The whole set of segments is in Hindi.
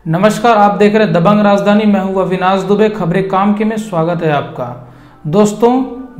नमस्कार, आप देख रहे हैं दबंग राजधानी। मैं हूं अविनाश दुबे। खबरें काम के में स्वागत है आपका। दोस्तों,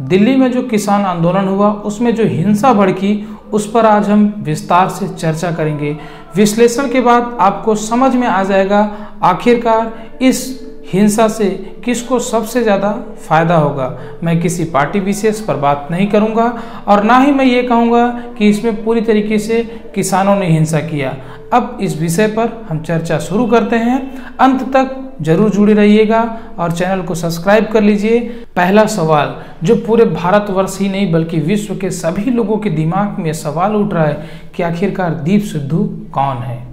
दिल्ली में जो किसान आंदोलन हुआ उसमें जो हिंसा भड़की उस पर आज हम विस्तार से चर्चा करेंगे। विश्लेषण के बाद आपको समझ में आ जाएगा आखिरकार इस हिंसा से किसको सबसे ज़्यादा फायदा होगा। मैं किसी पार्टी विशेष पर बात नहीं करूंगा और ना ही मैं ये कहूँगा कि इसमें पूरी तरीके से किसानों ने हिंसा किया। अब इस विषय पर हम चर्चा शुरू करते हैं। अंत तक जरूर जुड़े रहिएगा और चैनल को सब्सक्राइब कर लीजिए। पहला सवाल जो पूरे भारतवर्ष ही नहीं बल्कि विश्व के सभी लोगों के दिमाग में सवाल उठ रहा है कि आखिरकार दीप सिद्धू कौन है।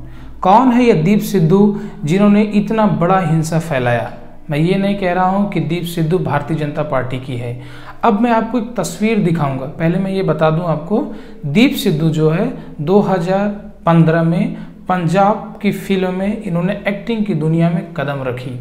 कौन है यह दीप सिद्धू जिन्होंने इतना बड़ा हिंसा फैलाया। मैं ये नहीं कह रहा हूँ कि दीप सिद्धू भारतीय जनता पार्टी की है। अब मैं आपको एक तस्वीर दिखाऊंगा। पहले मैं ये बता दूं आपको, दीप सिद्धू जो है 2015 में पंजाब की फिल्म में इन्होंने एक्टिंग की दुनिया में कदम रखी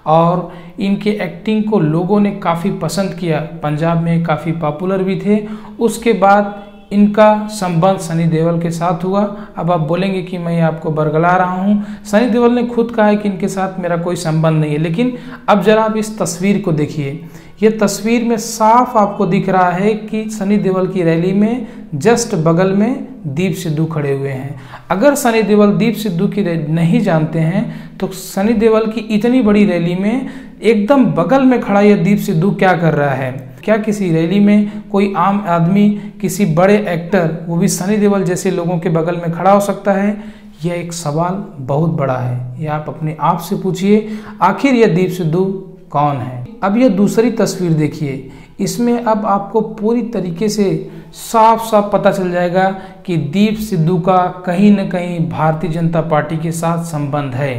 और इनके एक्टिंग को लोगों ने काफ़ी पसंद किया। पंजाब में काफ़ी पॉपुलर भी थे। उसके बाद इनका संबंध सनी देओल के साथ हुआ। अब आप बोलेंगे कि मैं आपको बरगला रहा हूँ। सनी देओल ने खुद कहा है कि इनके साथ मेरा कोई संबंध नहीं है, लेकिन अब जरा आप इस तस्वीर को देखिए। ये तस्वीर में साफ आपको दिख रहा है कि सनी देओल की रैली में जस्ट बगल में दीप सिद्धू खड़े हुए हैं। अगर सनी देओल दीप सिद्धू की नहीं जानते हैं तो सनी देओल की इतनी बड़ी रैली में एकदम बगल में खड़ा यह दीप सिद्धू क्या कर रहा है। क्या किसी रैली में कोई आम आदमी, किसी बड़े एक्टर, वो भी सनी देओल जैसे लोगों के बगल में खड़ा हो सकता है? यह एक सवाल बहुत बड़ा है। यह आप अपने आप से पूछिए, आखिर यह दीप सिद्धू कौन है। अब यह दूसरी तस्वीर देखिए। इसमें अब आपको पूरी तरीके से साफ साफ पता चल जाएगा कि दीप सिद्धू का कहीं न कहीं भारतीय जनता पार्टी के साथ संबंध है।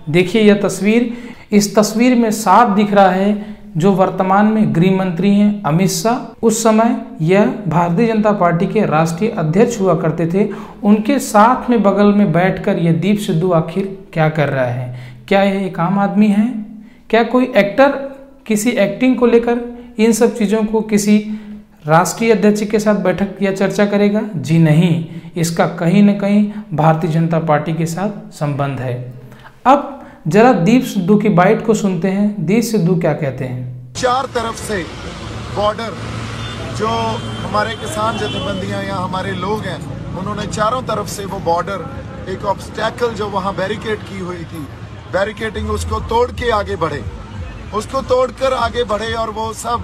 देखिए यह तस्वीर। इस तस्वीर में साफ दिख रहा है जो वर्तमान में गृह मंत्री हैं अमित शाह, उस समय यह भारतीय जनता पार्टी के राष्ट्रीय अध्यक्ष हुआ करते थे। उनके साथ में बगल में बैठकर यह दीप सिद्धू आखिर क्या कर रहा है। क्या यह एक आम आदमी है? क्या कोई एक्टर किसी एक्टिंग को लेकर इन सब चीज़ों को किसी राष्ट्रीय अध्यक्ष के साथ बैठक या चर्चा करेगा? जी नहीं, इसका कहीं न कहीं भारतीय जनता पार्टी के साथ संबंध है। अब जरा दीप सिद्धू की बाइट को सुनते हैं। दीप सिद्धू क्या कहते हैं। चार तरफ से बॉर्डर, जो हमारे किसान जथेबंदियां या हमारे लोग हैं, उन्होंने चारों तरफ से वो बॉर्डर, एक ऑब्स्टैकल जो वहां बैरिकेड की हुई थी, बैरिकेडिंग, उसको तोड़ के आगे बढ़े, उसको तोड़कर आगे बढ़े और वो सब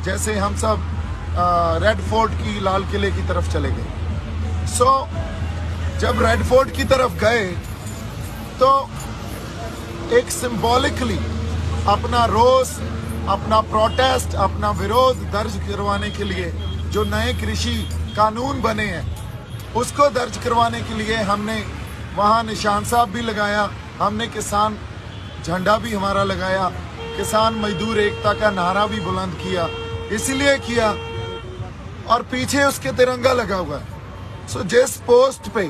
जैसे हम सब रेड फोर्ट की, लाल किले की तरफ चले गए। जब रेड फोर्ट की तरफ गए तो एक सिंबॉलिकली अपना रोष, अपना प्रोटेस्ट, अपना विरोध दर्ज करवाने के लिए जो नए कृषि कानून बने हैं उसको दर्ज करवाने के लिए हमने वहाँ निशान साहब भी लगाया, हमने किसान झंडा भी हमारा लगाया, किसान मजदूर एकता का नारा भी बुलंद किया। इसलिए किया और पीछे उसके तिरंगा लगा हुआ है। जिस पोस्ट पे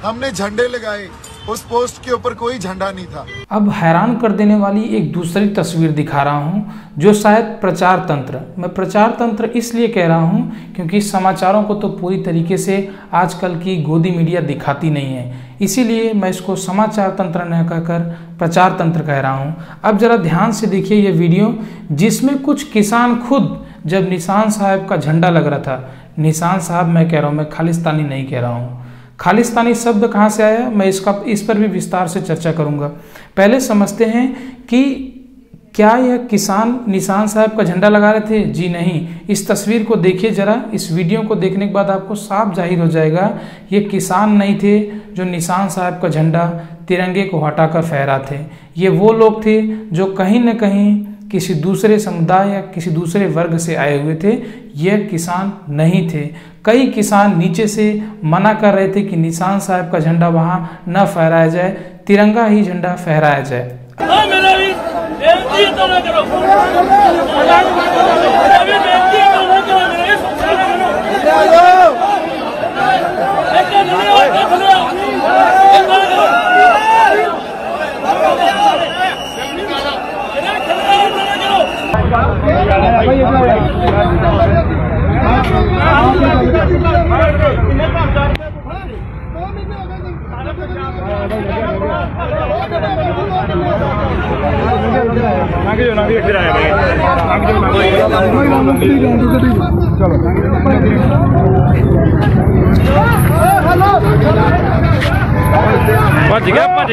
हमने झंडे लगाए उस पोस्ट के ऊपर कोई झंडा नहीं था। अब हैरान कर देने वाली एक दूसरी तस्वीर दिखा रहा हूँ जो शायद प्रचार तंत्र, मैं प्रचार तंत्र इसलिए कह रहा हूँ क्योंकि समाचारों को तो पूरी तरीके से आजकल की गोदी मीडिया दिखाती नहीं है, इसीलिए मैं इसको समाचार तंत्र न कहकर प्रचार तंत्र कह रहा हूँ। अब जरा ध्यान से देखिए ये वीडियो, जिसमें कुछ किसान खुद जब निशान साहब का झंडा लग रहा था, निशान साहब मैं कह रहा हूँ, मैं खालिस्तानी नहीं कह रहा हूँ। खालिस्तानी शब्द कहाँ से आया, मैं इस पर भी विस्तार से चर्चा करूंगा। पहले समझते हैं कि क्या यह किसान निशान साहब का झंडा लगा रहे थे? जी नहीं। इस तस्वीर को देखिए जरा। इस वीडियो को देखने के बाद आपको साफ जाहिर हो जाएगा ये किसान नहीं थे जो निशान साहब का झंडा, तिरंगे को हटाकर फहरा थे। ये वो लोग थे जो कहीं न कहीं किसी दूसरे समुदाय या किसी दूसरे वर्ग से आए हुए थे। यह किसान नहीं थे। कई किसान नीचे से मना कर रहे थे कि निशान साहब का झंडा वहां न फहराया जाए, तिरंगा ही झंडा फहराया जाए।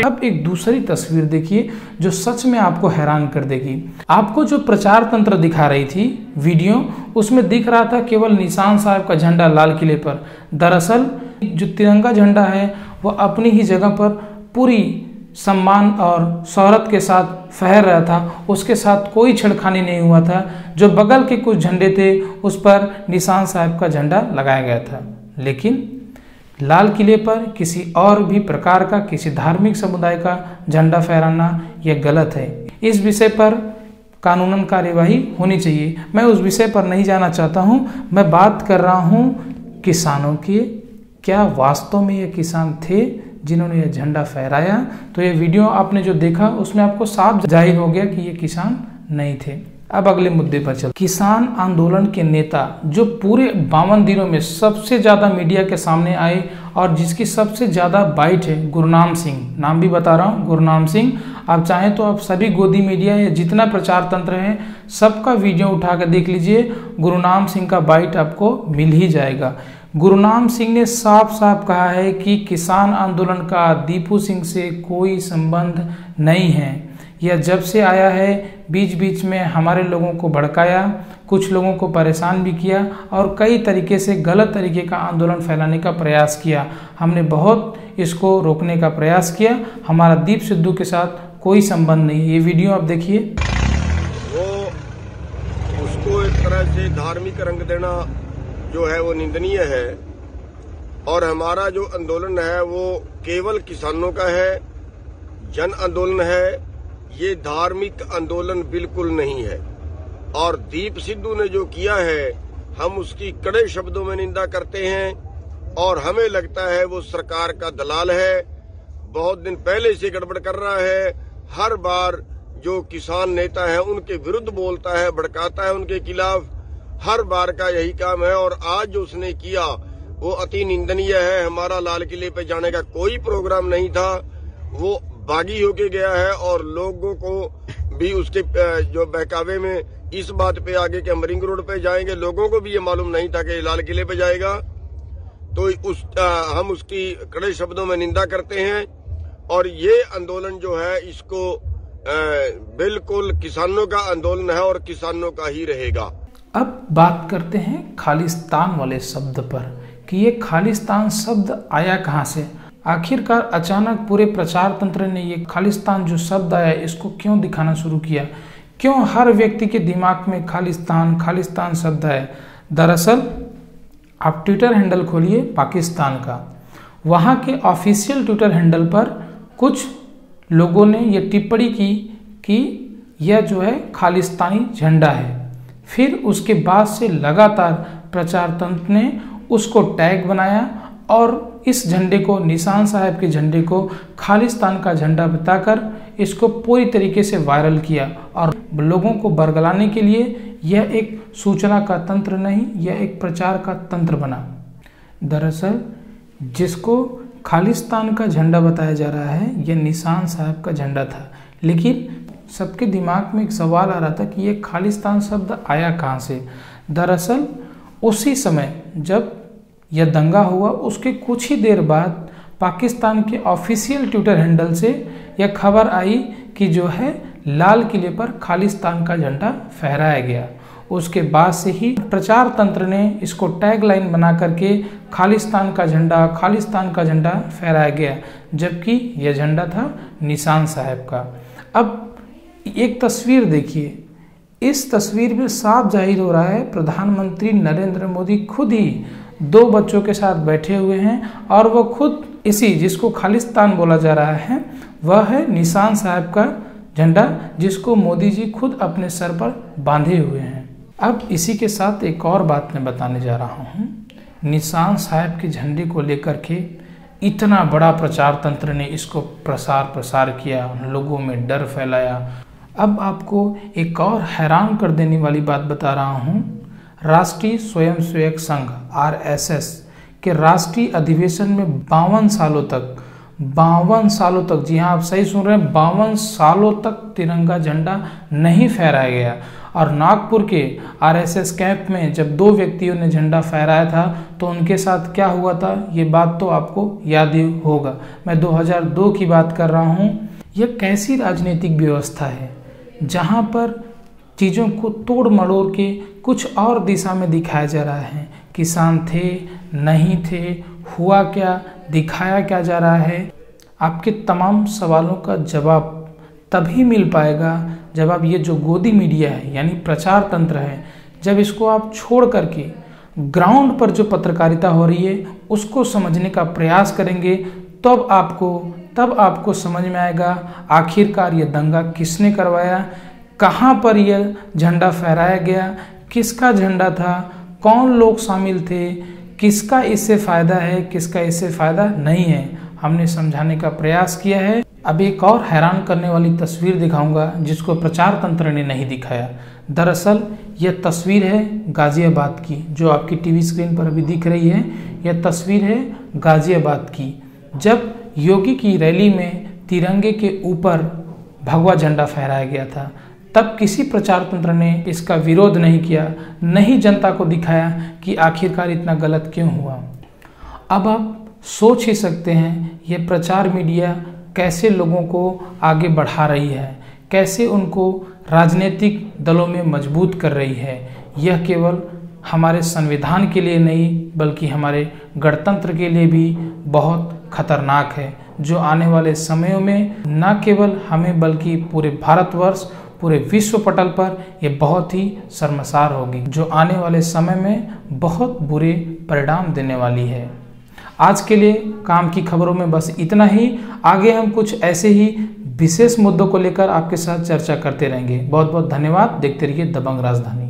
अब एक दूसरी तस्वीर देखिए जो सच में आपको हैरान कर देगी। आपको जो प्रचार तंत्र दिखा रही थी वीडियो, उसमें दिख रहा था केवल निशान साहब का झंडा लाल किले पर। दरअसल जो तिरंगा झंडा है वह अपनी ही जगह पर पूरी सम्मान और शौहरत के साथ फहर रहा था, उसके साथ कोई छेड़खानी नहीं हुआ था। जो बगल के कुछ झंडे थे उस पर निशान साहब का झंडा लगाया गया था, लेकिन लाल किले पर किसी और भी प्रकार का, किसी धार्मिक समुदाय का झंडा फहराना यह गलत है। इस विषय पर कानूनन कार्यवाही होनी चाहिए। मैं उस विषय पर नहीं जाना चाहता हूं, मैं बात कर रहा हूं किसानों की। क्या वास्तव में ये किसान थे जिन्होंने ये झंडा फहराया? तो ये वीडियो आपने जो देखा उसमें आपको साफ जाहिर हो गया कि ये किसान नहीं थे। अब अगले मुद्दे पर चल। किसान आंदोलन के नेता जो पूरे 52 दिनों में सबसे ज्यादा मीडिया के सामने आए और जिसकी सबसे ज्यादा बाइट है, गुरनाम सिंह, नाम भी बता रहा हूँ, गुरनाम सिंह। आप चाहें तो आप सभी गोदी मीडिया या जितना प्रचार तंत्र है सबका वीडियो उठा कर देख लीजिए, गुरनाम सिंह का बाइट आपको मिल ही जाएगा। गुरनाम सिंह ने साफ साफ कहा है कि किसान आंदोलन का दीपू सिंह से कोई संबंध नहीं है। यह जब से आया है बीच बीच में हमारे लोगों को भड़काया, कुछ लोगों को परेशान भी किया और कई तरीके से गलत तरीके का आंदोलन फैलाने का प्रयास किया। हमने बहुत इसको रोकने का प्रयास किया। हमारा दीप सिद्धू के साथ कोई संबंध नहीं। ये वीडियो आप देखिए। वो उसको एक तरह से धार्मिक रंग देना जो है वो निंदनीय है, और हमारा जो आंदोलन है वो केवल किसानों का है, जन आंदोलन है। ये धार्मिक आंदोलन बिल्कुल नहीं है। और दीप सिद्धू ने जो किया है हम उसकी कड़े शब्दों में निंदा करते हैं, और हमें लगता है वो सरकार का दलाल है। बहुत दिन पहले से गड़बड़ कर रहा है। हर बार जो किसान नेता है उनके विरुद्ध बोलता है, भड़काता है उनके खिलाफ। हर बार का यही काम है, और आज जो उसने किया वो अति निंदनीय है। हमारा लाल किले पे जाने का कोई प्रोग्राम नहीं था, वो बागी होके गया है, और लोगों को भी उसके जो बहकावे में इस बात पे आगे कि हम रिंग रोड पे जाएंगे, लोगों को भी ये मालूम नहीं था कि लाल किले पे जाएगा। तो हम उसकी कड़े शब्दों में निंदा करते हैं, और ये आंदोलन जो है इसको बिल्कुल किसानों का आंदोलन है और किसानों का ही रहेगा। अब बात करते हैं खालिस्तान वाले शब्द पर कि ये खालिस्तान शब्द आया कहाँ से। आखिरकार अचानक पूरे प्रचार तंत्र ने ये खालिस्तान जो शब्द आया इसको क्यों दिखाना शुरू किया? क्यों हर व्यक्ति के दिमाग में खालिस्तान खालिस्तान शब्द है? दरअसल आप ट्विटर हैंडल खोलिए पाकिस्तान का, वहाँ के ऑफिशियल ट्विटर हैंडल पर कुछ लोगों ने ये टिप्पणी की कि यह जो है खालिस्तानी झंडा है। फिर उसके बाद से लगातार प्रचार तंत्र ने उसको टैग बनाया और इस झंडे को, निशान साहब के झंडे को खालिस्तान का झंडा बताकर इसको पूरी तरीके से वायरल किया। और लोगों को बरगलाने के लिए यह एक सूचना का तंत्र नहीं, यह एक प्रचार का तंत्र बना। दरअसल जिसको खालिस्तान का झंडा बताया जा रहा है यह निशान साहब का झंडा था, लेकिन सबके दिमाग में एक सवाल आ रहा था कि यह खालिस्तान शब्द आया कहाँ से। दरअसल उसी समय जब यह दंगा हुआ उसके कुछ ही देर बाद पाकिस्तान के ऑफिशियल ट्विटर हैंडल से यह खबर आई कि जो है लाल किले पर खालिस्तान का झंडा फहराया गया। उसके बाद से ही प्रचार तंत्र ने इसको टैगलाइन बना करके खालिस्तान का झंडा फहराया गया, जबकि यह झंडा था निशान साहब का। अब एक तस्वीर देखिए, इस तस्वीर में साफ जाहिर हो रहा है प्रधानमंत्री नरेंद्र मोदी खुद ही 2 बच्चों के साथ बैठे हुए हैं, और वो खुद इसी जिसको खालिस्तान बोला जा रहा है वह है निशान साहब का झंडा, जिसको मोदी जी खुद अपने सर पर बांधे हुए हैं। अब इसी के साथ एक और बात मैं बताने जा रहा हूँ। निशान साहब के झंडे को लेकर के इतना बड़ा प्रचार तंत्र ने इसको प्रसार किया, लोगों में डर फैलाया। अब आपको एक और हैरान कर देने वाली बात बता रहा हूँ। राष्ट्रीय स्वयंसेवक संघ RSS के राष्ट्रीय अधिवेशन में 52 सालों तक 52 सालों तक, जी हाँ आप सही सुन रहे हैं, 52 सालों तक तिरंगा झंडा नहीं फहराया गया। और नागपुर के आरएसएस कैंप में जब 2 व्यक्तियों ने झंडा फहराया था तो उनके साथ क्या हुआ था, ये बात तो आपको याद ही होगा। मैं 2002 की बात कर रहा हूँ। यह कैसी राजनीतिक व्यवस्था है जहाँ पर चीज़ों को तोड़ मड़ोड़ के कुछ और दिशा में दिखाया जा रहा है। किसान थे, नहीं थे, हुआ क्या, दिखाया क्या जा रहा है। आपके तमाम सवालों का जवाब तभी मिल पाएगा जब आप ये जो गोदी मीडिया है यानी प्रचार तंत्र है, जब इसको आप छोड़ करके ग्राउंड पर जो पत्रकारिता हो रही है उसको समझने का प्रयास करेंगे, तब आपको समझ में आएगा आखिरकार ये दंगा किसने करवाया, कहाँ पर यह झंडा फहराया गया, किसका झंडा था, कौन लोग शामिल थे, किसका इससे फ़ायदा है, किसका इससे फ़ायदा नहीं है। हमने समझाने का प्रयास किया है। अब एक और हैरान करने वाली तस्वीर दिखाऊंगा जिसको प्रचार तंत्र ने नहीं दिखाया। दरअसल यह तस्वीर है गाज़ियाबाद की, जो आपकी टीवी स्क्रीन पर अभी दिख रही है। यह तस्वीर है गाज़ियाबाद की, जब योगी की रैली में तिरंगे के ऊपर भगवा झंडा फहराया गया था। तब किसी प्रचार तंत्र ने इसका विरोध नहीं किया, नहीं जनता को दिखाया कि आखिरकार इतना गलत क्यों हुआ। अब आप सोच ही सकते हैं ये प्रचार मीडिया कैसे लोगों को आगे बढ़ा रही है, कैसे उनको राजनीतिक दलों में मजबूत कर रही है। यह केवल हमारे संविधान के लिए नहीं बल्कि हमारे गणतंत्र के लिए भी बहुत खतरनाक है, जो आने वाले समयों में न केवल हमें बल्कि पूरे भारतवर्ष, पूरे विश्व पटल पर यह बहुत ही शर्मसार होगी, जो आने वाले समय में बहुत बुरे परिणाम देने वाली है। आज के लिए काम की खबरों में बस इतना ही। आगे हम कुछ ऐसे ही विशेष मुद्दों को लेकर आपके साथ चर्चा करते रहेंगे। बहुत बहुत धन्यवाद। देखते रहिए दबंग राजधानी।